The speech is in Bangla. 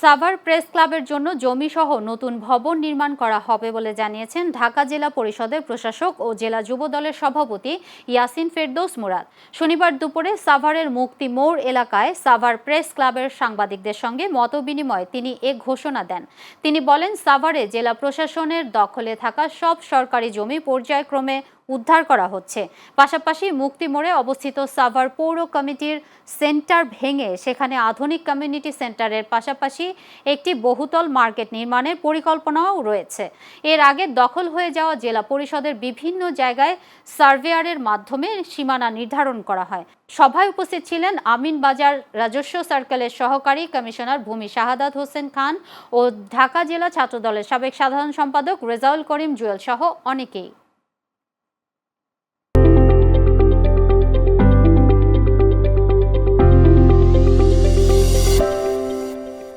সাভার প্রেস ক্লাবের জন্য জমিসহ নতুন ভবন নির্মাণ করা হবে বলে জানিয়েছেন ঢাকা জেলা পরিষদের প্রশাসক ও জেলা যুবদলের সভাপতি ইয়াসিন ফেরদৌস মুরাদ। শনিবার দুপুরে সাভারের মুক্তি মোড় এলাকায় সাভার প্রেস ক্লাবের সাংবাদিকদের সঙ্গে মতবিনিময়ে তিনি এ ঘোষণা দেন। তিনি বলেন, সাভারে জেলা প্রশাসনের দখলে থাকা সব সরকারি জমি পর্যায়ক্রমে উদ্ধার করা হচ্ছে। পাশাপাশি মুক্তি মোড়ে অবস্থিত সাভার পৌর কমিটির সেন্টার ভেঙে সেখানে আধুনিক কমিউনিটি সেন্টারের পাশাপাশি একটি বহুতল মার্কেট নির্মাণের পরিকল্পনাও রয়েছে। এর আগে দখল হয়ে যাওয়া জেলা পরিষদের বিভিন্ন জায়গায় সার্ভেয়ারের মাধ্যমে সীমানা নির্ধারণ করা হয়। সভায় উপস্থিত ছিলেন আমিনবাজার রাজস্ব সার্কেলের সহকারী কমিশনার ভূমি শাহাদাত হোসেন খান ও ঢাকা জেলা ছাত্রদলের সাবেক সাধারণ সম্পাদক রেজাউল করিম জুয়েল সহ অনেকেই।